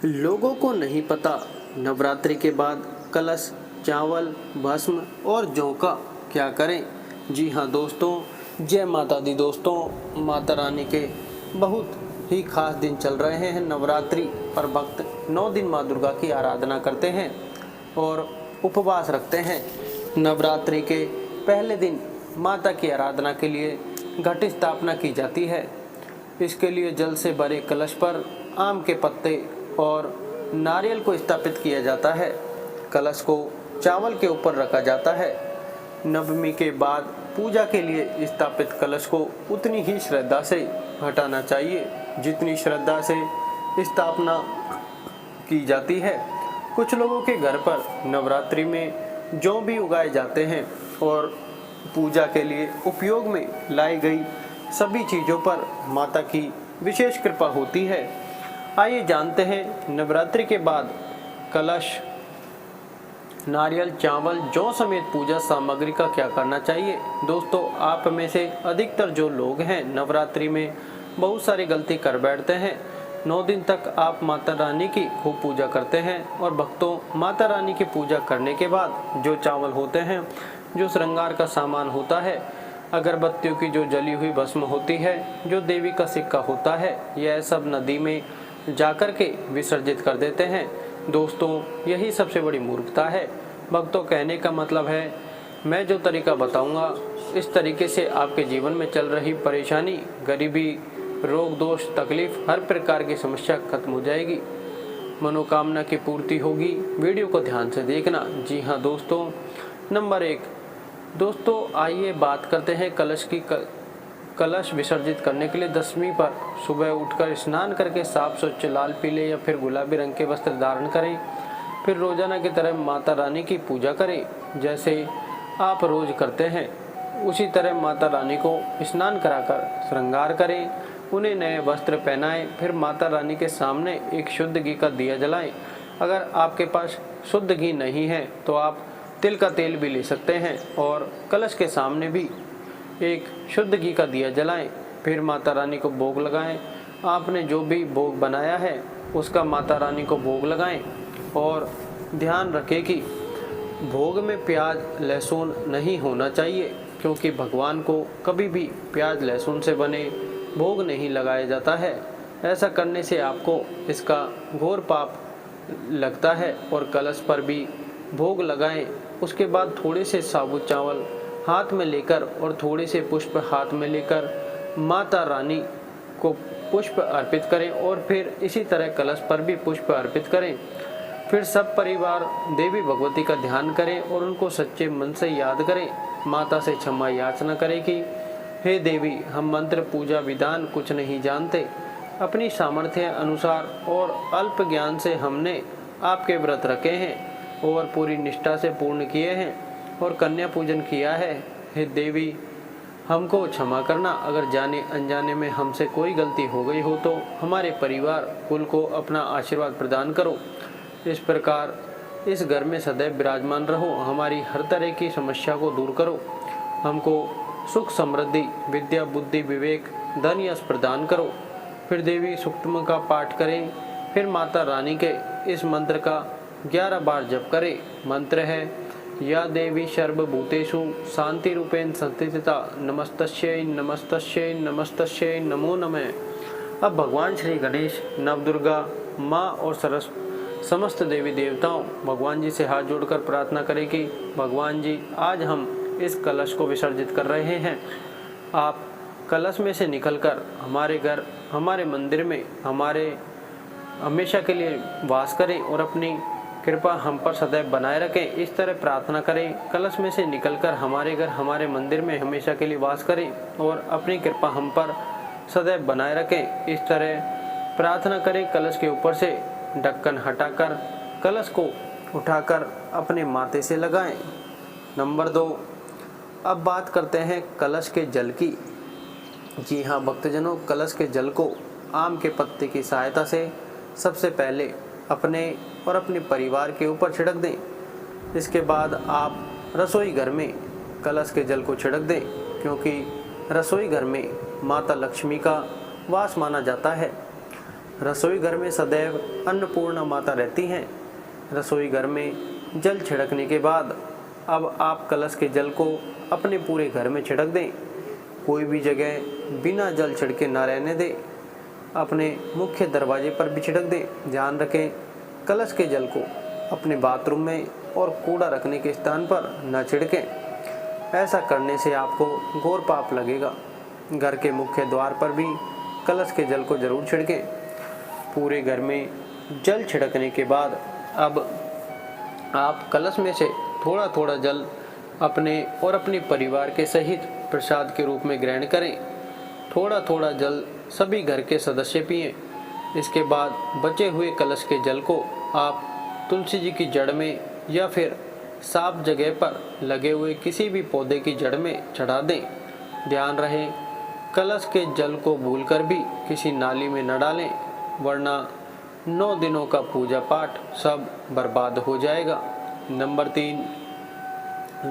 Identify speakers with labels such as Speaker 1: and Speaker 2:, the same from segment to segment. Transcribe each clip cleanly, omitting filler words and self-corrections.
Speaker 1: लोगों को नहीं पता नवरात्रि के बाद कलश, चावल, भस्म और जौ का क्या करें। जी हाँ दोस्तों, जय माता दी दोस्तों। माता रानी के बहुत ही खास दिन चल रहे हैं नवरात्रि पर। भक्त 9 दिन माँ दुर्गा की आराधना करते हैं और उपवास रखते हैं। नवरात्रि के पहले दिन माता की आराधना के लिए घट स्थापना की जाती है। इसके लिए जल से भरे कलश पर आम के पत्ते और नारियल को स्थापित किया जाता है। कलश को चावल के ऊपर रखा जाता है। नवमी के बाद पूजा के लिए स्थापित कलश को उतनी ही श्रद्धा से हटाना चाहिए जितनी श्रद्धा से स्थापना की जाती है। कुछ लोगों के घर पर नवरात्रि में जौ भी उगाए जाते हैं और पूजा के लिए उपयोग में लाई गई सभी चीज़ों पर माता की विशेष कृपा होती है। आइए जानते हैं नवरात्रि के बाद कलश, नारियल, चावल, जौ समेत पूजा सामग्री का क्या करना चाहिए। दोस्तों, आप में से अधिकतर जो लोग हैं नवरात्रि में बहुत सारी गलती कर बैठते हैं। 9 दिन तक आप माता रानी की खूब पूजा करते हैं और भक्तों, माता रानी की पूजा करने के बाद जो चावल होते हैं, जो श्रृंगार का सामान होता है, अगरबत्तियों की जो जली हुई भस्म होती है, जो देवी का सिक्का होता है, यह सब नदी में जाकर के विसर्जित कर देते हैं। दोस्तों, यही सबसे बड़ी मूर्खता है। भक्तों, कहने का मतलब है, मैं जो तरीका बताऊंगा इस तरीके से आपके जीवन में चल रही परेशानी, गरीबी, रोग दोष, तकलीफ, हर प्रकार की समस्या खत्म हो जाएगी, मनोकामना की पूर्ति होगी। वीडियो को ध्यान से देखना। जी हाँ दोस्तों, नंबर 1 दोस्तों, आइए बात करते हैं कलश की। कलश विसर्जित करने के लिए दशमी पर सुबह उठकर स्नान करके साफ स्वच्छ लाल, पीले या फिर गुलाबी रंग के वस्त्र धारण करें। फिर रोजाना की तरह माता रानी की पूजा करें। जैसे आप रोज करते हैं उसी तरह माता रानी को स्नान कराकर श्रृंगार करें, उन्हें नए वस्त्र पहनाएं। फिर माता रानी के सामने एक शुद्ध घी का दिया जलाएं। अगर आपके पास शुद्ध घी नहीं है तो आप तिल का तेल भी ले सकते हैं और कलश के सामने भी एक शुद्ध घी का दिया जलाएं। फिर माता रानी को भोग लगाएं। आपने जो भी भोग बनाया है उसका माता रानी को भोग लगाएं और ध्यान रखें कि भोग में प्याज लहसुन नहीं होना चाहिए, क्योंकि भगवान को कभी भी प्याज लहसुन से बने भोग नहीं लगाया जाता है। ऐसा करने से आपको इसका घोर पाप लगता है। और कलश पर भी भोग लगाएं। उसके बाद थोड़े से साबुत चावल हाथ में लेकर और थोड़े से पुष्प हाथ में लेकर माता रानी को पुष्प अर्पित करें और फिर इसी तरह कलश पर भी पुष्प अर्पित करें। फिर सब परिवार देवी भगवती का ध्यान करें और उनको सच्चे मन से याद करें। माता से क्षमा याचना करें कि हे देवी, हम मंत्र पूजा विधान कुछ नहीं जानते, अपनी सामर्थ्य अनुसार और अल्प ज्ञान से हमने आपके व्रत रखे हैं और पूरी निष्ठा से पूर्ण किए हैं और कन्या पूजन किया है। हे देवी, हमको क्षमा करना। अगर जाने अनजाने में हमसे कोई गलती हो गई हो तो हमारे परिवार कुल को अपना आशीर्वाद प्रदान करो। इस प्रकार इस घर में सदैव विराजमान रहो। हमारी हर तरह की समस्या को दूर करो। हमको सुख, समृद्धि, विद्या, बुद्धि, विवेक, धन, यश प्रदान करो। फिर देवी सूक्तम का पाठ करें। फिर माता रानी के इस मंत्र का 11 बार जप करें। मंत्र है, या देवी सर्वभूतेषु शांति रूपेण संस्थिता, नमस्तस्यै नमस्तस्यै नमस्तस्यै नमो नमः। अब भगवान श्री गणेश, नवदुर्गा माँ और समस्त देवी देवताओं भगवान जी से हाथ जोड़कर प्रार्थना करें कि भगवान जी, आज हम इस कलश को विसर्जित कर रहे हैं। आप कलश में से निकलकर हमारे घर, हमारे मंदिर में हमेशा के लिए वास करें और अपनी कृपा हम पर सदैव बनाए रखें। इस तरह प्रार्थना करें। कलश में से निकलकर हमारे घर, हमारे मंदिर में हमेशा के लिए वास करें और अपनी कृपा हम पर सदैव बनाए रखें। इस तरह प्रार्थना करें। कलश के ऊपर से ढक्कन हटाकर कलश को उठाकर अपने माथे से लगाएं। नंबर 2, अब बात करते हैं कलश के जल की। जी हाँ भक्तजनों, कलश के जल को आम के पत्ते की सहायता से सबसे पहले अपने और अपने परिवार के ऊपर छिड़क दें। इसके बाद आप रसोई घर में कलश के जल को छिड़क दें, क्योंकि रसोई घर में माता लक्ष्मी का वास माना जाता है। रसोई घर में सदैव अन्नपूर्णा माता रहती हैं। रसोई घर में जल छिड़कने के बाद अब आप कलश के जल को अपने पूरे घर में छिड़क दें। कोई भी जगह बिना जल छिड़के ना रहने दें। अपने मुख्य दरवाजे पर भी छिड़क दें। ध्यान रखें, कलश के जल को अपने बाथरूम में और कूड़ा रखने के स्थान पर न छिड़कें। ऐसा करने से आपको घोर पाप लगेगा। घर के मुख्य द्वार पर भी कलश के जल को जरूर छिड़कें। पूरे घर में जल छिड़कने के बाद अब आप कलश में से थोड़ा थोड़ा जल अपने और अपने परिवार के सहित प्रसाद के रूप में ग्रहण करें। थोड़ा थोड़ा जल सभी घर के सदस्य पिएं। इसके बाद बचे हुए कलश के जल को आप तुलसी जी की जड़ में या फिर साफ जगह पर लगे हुए किसी भी पौधे की जड़ में चढ़ा दें। ध्यान रहे, कलश के जल को भूलकर भी किसी नाली में न डालें, वरना 9 दिनों का पूजा पाठ सब बर्बाद हो जाएगा। नंबर 3,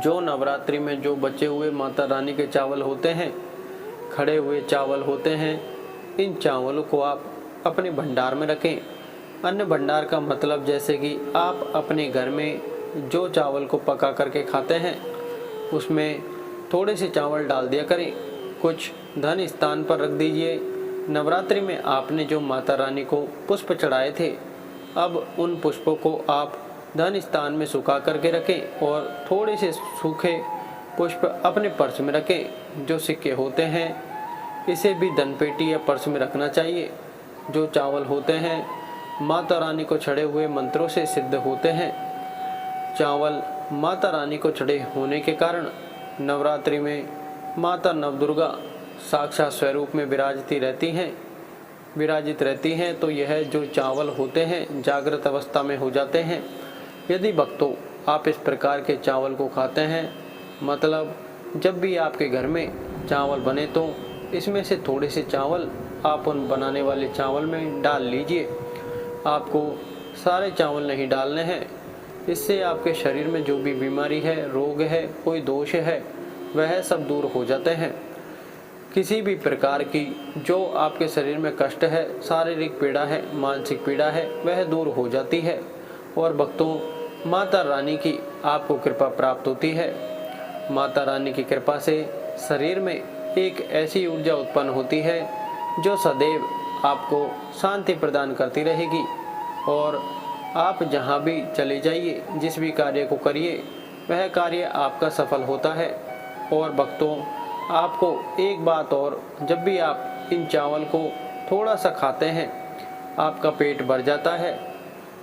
Speaker 1: जो नवरात्रि में जो बचे हुए माता रानी के चावल होते हैं, खड़े हुए चावल होते हैं, इन चावलों को आप अपने भंडार में रखें। अन्य भंडार का मतलब जैसे कि आप अपने घर में जो चावल को पका करके खाते हैं उसमें थोड़े से चावल डाल दिया करें। कुछ धन स्थान पर रख दीजिए। नवरात्रि में आपने जो माता रानी को पुष्प चढ़ाए थे, अब उन पुष्पों को आप धन स्थान में सुखा करके रखें और थोड़े से सूखे पुष्प अपने पर्स में रखें। जो सिक्के होते हैं इसे भी धन पेटी या पर्स में रखना चाहिए। जो चावल होते हैं माता रानी को चढ़े हुए मंत्रों से सिद्ध होते हैं। चावल माता रानी को चढ़े होने के कारण नवरात्रि में माता नवदुर्गा साक्षात स्वरूप में विराजित रहती हैं। तो यह जो चावल होते हैं जागृत अवस्था में हो जाते हैं। यदि भक्तों आप इस प्रकार के चावल को खाते हैं, मतलब जब भी आपके घर में चावल बने तो इसमें से थोड़े से चावल आप उन बनाने वाले चावल में डाल लीजिए। आपको सारे चावल नहीं डालने हैं। इससे आपके शरीर में जो भी बीमारी है, रोग है, कोई दोष है, वह सब दूर हो जाते हैं। किसी भी प्रकार की जो आपके शरीर में कष्ट है, शारीरिक पीड़ा है, मानसिक पीड़ा है, वह दूर हो जाती है और भक्तों माता रानी की आपको कृपा प्राप्त होती है। माता रानी की कृपा से शरीर में एक ऐसी ऊर्जा उत्पन्न होती है जो सदैव आपको शांति प्रदान करती रहेगी और आप जहाँ भी चले जाइए, जिस भी कार्य को करिए, वह कार्य आपका सफल होता है। और भक्तों आपको एक बात और, जब भी आप इन चावल को थोड़ा सा खाते हैं आपका पेट भर जाता है,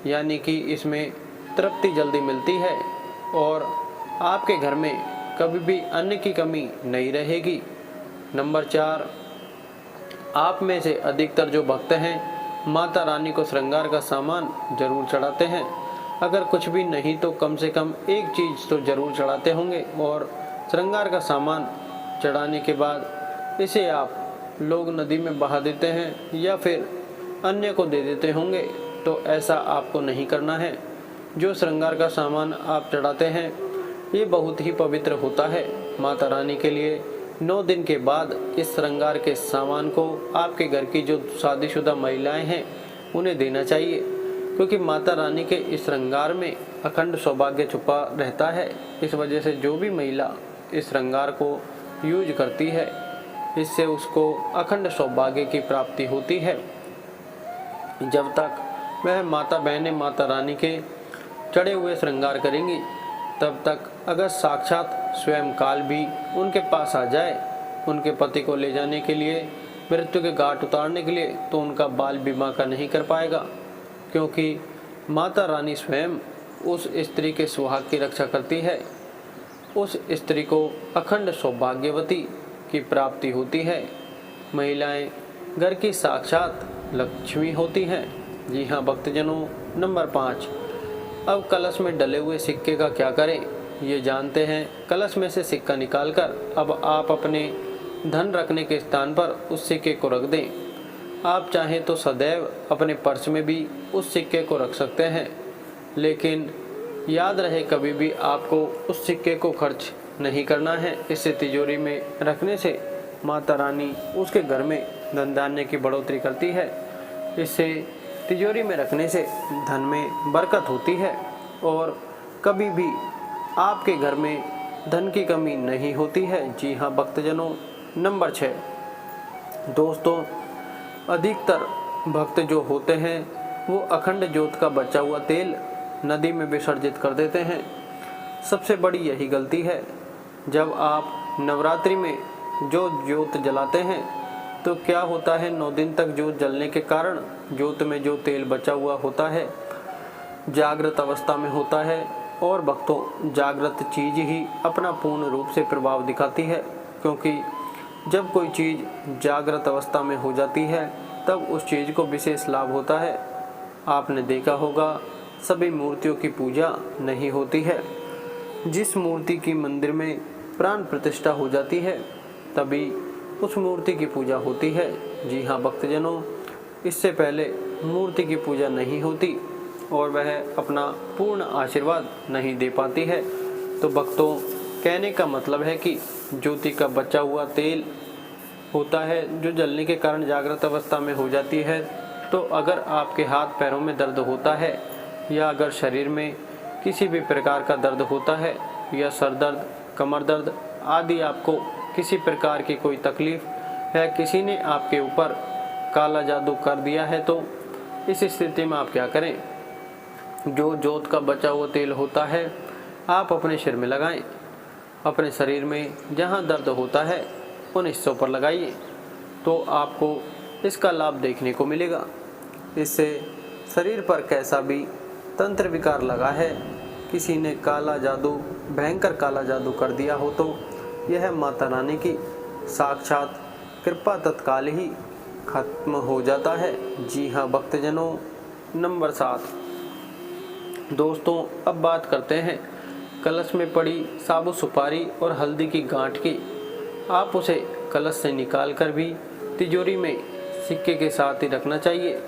Speaker 1: यानी कि इसमें तृप्ति जल्दी मिलती है और आपके घर में कभी भी अन्न की कमी नहीं रहेगी। नंबर 4, आप में से अधिकतर जो भक्त हैं माता रानी को श्रृंगार का सामान जरूर चढ़ाते हैं। अगर कुछ भी नहीं तो कम से कम एक चीज़ तो जरूर चढ़ाते होंगे और श्रृंगार का सामान चढ़ाने के बाद इसे आप लोग नदी में बहा देते हैं या फिर अन्य को दे देते होंगे। तो ऐसा आपको नहीं करना है। जो श्रृंगार का सामान आप चढ़ाते हैं ये बहुत ही पवित्र होता है। माता रानी के लिए 9 दिन के बाद इस श्रृंगार के सामान को आपके घर की जो शादीशुदा महिलाएं हैं उन्हें देना चाहिए, क्योंकि माता रानी के इस श्रृंगार में अखंड सौभाग्य छुपा रहता है। इस वजह से जो भी महिला इस श्रृंगार को यूज करती है इससे उसको अखंड सौभाग्य की प्राप्ति होती है। जब तक वह माता बहनें माता रानी के चढ़े हुए श्रृंगार करेंगी तब तक अगर साक्षात स्वयं काल भी उनके पास आ जाए उनके पति को ले जाने के लिए, मृत्यु के घाट उतारने के लिए, तो उनका बाल बीमा का नहीं कर पाएगा, क्योंकि माता रानी स्वयं उस स्त्री के सुहाग की रक्षा करती है। उस स्त्री को अखंड सौभाग्यवती की प्राप्ति होती है। महिलाएं घर की साक्षात लक्ष्मी होती हैं। जी हाँ भक्तजनों, नंबर 5, अब कलश में डले हुए सिक्के का क्या करें ये जानते हैं। कलश में से सिक्का निकालकर अब आप अपने धन रखने के स्थान पर उस सिक्के को रख दें। आप चाहें तो सदैव अपने पर्स में भी उस सिक्के को रख सकते हैं, लेकिन याद रहे कभी भी आपको उस सिक्के को खर्च नहीं करना है। इससे तिजोरी में रखने से माता रानी उसके घर में धन धान्य की बढ़ोतरी करती है। इससे तिजोरी में रखने से धन में बरकत होती है और कभी भी आपके घर में धन की कमी नहीं होती है। जी हाँ भक्तजनों, नंबर 6, दोस्तों अधिकतर भक्त जो होते हैं वो अखंड ज्योत का बचा हुआ तेल नदी में विसर्जित कर देते हैं। सबसे बड़ी यही गलती है। जब आप नवरात्रि में जो ज्योत जलाते हैं तो क्या होता है, 9 दिन तक ज्योत जलने के कारण ज्योत में जो तेल बचा हुआ होता है जागृत अवस्था में होता है और भक्तों जागृत चीज ही अपना पूर्ण रूप से प्रभाव दिखाती है, क्योंकि जब कोई चीज़ जागृत अवस्था में हो जाती है तब उस चीज़ को विशेष लाभ होता है। आपने देखा होगा सभी मूर्तियों की पूजा नहीं होती है। जिस मूर्ति की मंदिर में प्राण प्रतिष्ठा हो जाती है तभी उस मूर्ति की पूजा होती है। जी हाँ भक्तजनों, इससे पहले मूर्ति की पूजा नहीं होती और वह अपना पूर्ण आशीर्वाद नहीं दे पाती है। तो भक्तों, कहने का मतलब है कि ज्योति का बचा हुआ तेल होता है जो जलने के कारण जागृत अवस्था में हो जाती है। तो अगर आपके हाथ पैरों में दर्द होता है या अगर शरीर में किसी भी प्रकार का दर्द होता है या सर दर्द, कमर दर्द आदि, आपको किसी प्रकार की कोई तकलीफ है, किसी ने आपके ऊपर काला जादू कर दिया है, तो इस स्थिति में आप क्या करें, जो ज्योत का बचा हुआ तेल होता है आप अपने सिर में लगाएं। अपने शरीर में जहां दर्द होता है उन हिस्सों पर लगाइए तो आपको इसका लाभ देखने को मिलेगा। इससे शरीर पर कैसा भी तंत्र विकार लगा है, किसी ने काला जादू, भयंकर काला जादू कर दिया हो, तो यह माता रानी की साक्षात कृपा तत्काल ही खत्म हो जाता है। जी हाँ भक्तजनों, नंबर 7, दोस्तों अब बात करते हैं कलश में पड़ी साबुत सुपारी और हल्दी की गांठ की। आप उसे कलश से निकाल कर भी तिजोरी में सिक्के के साथ ही रखना चाहिए।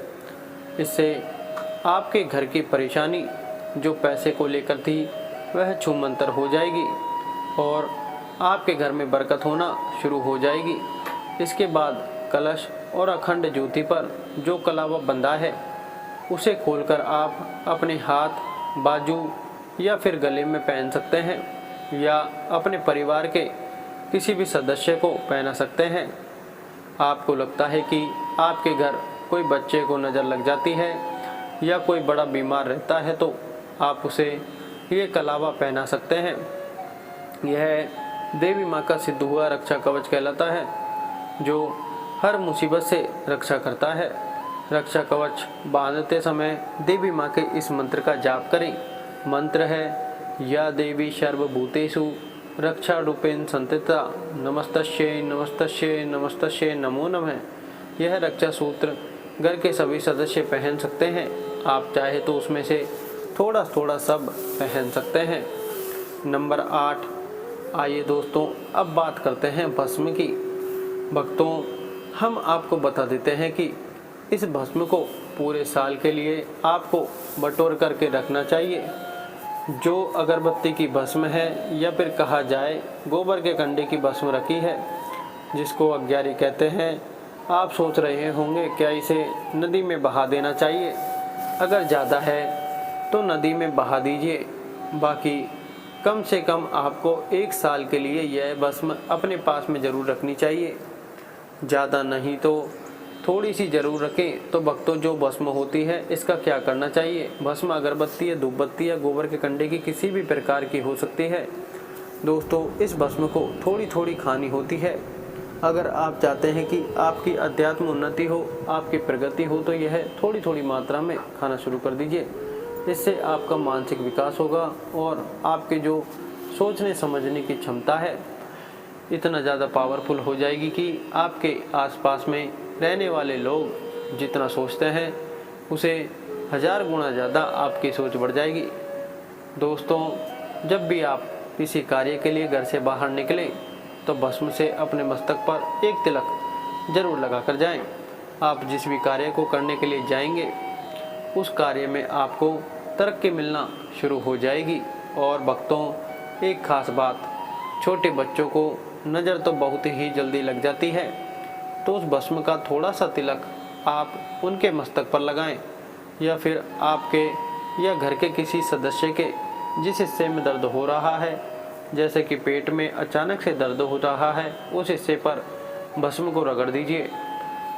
Speaker 1: इससे आपके घर की परेशानी जो पैसे को लेकर थी वह छूमंतर हो जाएगी और आपके घर में बरकत होना शुरू हो जाएगी। इसके बाद कलश और अखंड ज्योति पर जो कलावा बंधा है उसे खोलकर आप अपने हाथ, बाजू या फिर गले में पहन सकते हैं या अपने परिवार के किसी भी सदस्य को पहना सकते हैं। आपको लगता है कि आपके घर कोई बच्चे को नज़र लग जाती है या कोई बड़ा बीमार रहता है तो आप उसे ये कलावा पहना सकते हैं। यह देवी माँ का सिद्ध हुआ रक्षा कवच कहलाता है जो हर मुसीबत से रक्षा करता है। रक्षा कवच बांधते समय देवी माँ के इस मंत्र का जाप करें। मंत्र है या देवी सर्वभूतेषु रक्षा रूपेण संस्थिता नमस्तस्यै नमस्तस्यै नमस्तस्यै नमो नमः। यह रक्षा सूत्र घर के सभी सदस्य पहन सकते हैं। आप चाहे तो उसमें से थोड़ा थोड़ा सब पहन सकते हैं। नंबर 8, आइए दोस्तों अब बात करते हैं भस्म की। भक्तों, हम आपको बता देते हैं कि इस भस्म को पूरे साल के लिए आपको बटोर करके रखना चाहिए। जो अगरबत्ती की भस्म है या फिर कहा जाए गोबर के कंडे की भस्म रखी है जिसको अज्ञारी कहते हैं, आप सोच रहे होंगे क्या इसे नदी में बहा देना चाहिए। अगर ज़्यादा है तो नदी में बहा दीजिए, बाकी कम से कम आपको 1 साल के लिए यह भस्म अपने पास में ज़रूर रखनी चाहिए। ज़्यादा नहीं तो थोड़ी सी ज़रूर रखें। तो भक्तों, जो भस्म होती है इसका क्या करना चाहिए। भस्म अगरबत्ती या धूपबत्ती या गोबर के कंडे की किसी भी प्रकार की हो सकती है। दोस्तों, इस भस्म को थोड़ी थोड़ी खानी होती है। अगर आप चाहते हैं कि आपकी अध्यात्म उन्नति हो, आपकी प्रगति हो, तो यह थोड़ी थोड़ी मात्रा में खाना शुरू कर दीजिए। इससे आपका मानसिक विकास होगा और आपके जो सोचने समझने की क्षमता है इतना ज़्यादा पावरफुल हो जाएगी कि आपके आसपास में रहने वाले लोग जितना सोचते हैं उसे 1000 गुना ज़्यादा आपकी सोच बढ़ जाएगी। दोस्तों, जब भी आप किसी कार्य के लिए घर से बाहर निकलें तो भस्म से अपने मस्तक पर एक तिलक जरूर लगा कर जाएं। आप जिस भी कार्य को करने के लिए जाएंगे उस कार्य में आपको तरक्की मिलना शुरू हो जाएगी। और भक्तों, एक खास बात, छोटे बच्चों को नज़र तो बहुत ही जल्दी लग जाती है, तो उस भस्म का थोड़ा सा तिलक आप उनके मस्तक पर लगाएं या फिर आपके या घर के किसी सदस्य के जिस हिस्से में दर्द हो रहा है, जैसे कि पेट में अचानक से दर्द हो रहा है, उस हिस्से पर भस्म को रगड़ दीजिए।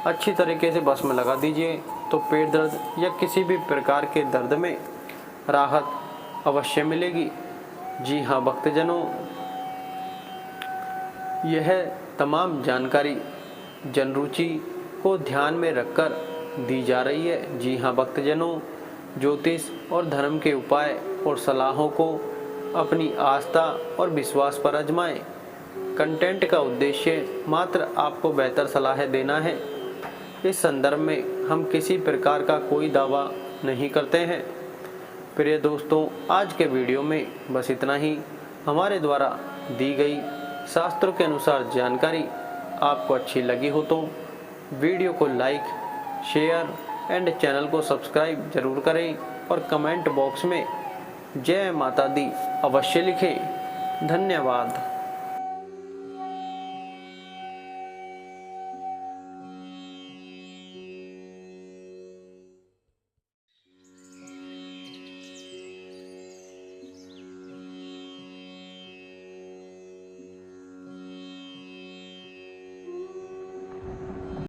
Speaker 1: अच्छी तरीके से भस्म लगा दीजिए तो पेट दर्द या किसी भी प्रकार के दर्द में राहत अवश्य मिलेगी। जी हाँ भक्तजनों, यह तमाम जानकारी जनरुचि को ध्यान में रखकर दी जा रही है। जी हाँ भक्तजनों, ज्योतिष और धर्म के उपाय और सलाहों को अपनी आस्था और विश्वास पर आजमाएं। कंटेंट का उद्देश्य मात्र आपको बेहतर सलाह देना है। इस संदर्भ में हम किसी प्रकार का कोई दावा नहीं करते हैं। प्रिय दोस्तों, आज के वीडियो में बस इतना ही। हमारे द्वारा दी गई शास्त्रों के अनुसार जानकारी आपको अच्छी लगी हो तो वीडियो को लाइक, शेयर एंड चैनल को सब्सक्राइब जरूर करें और कमेंट बॉक्स में जय माता दी अवश्य लिखें। धन्यवाद।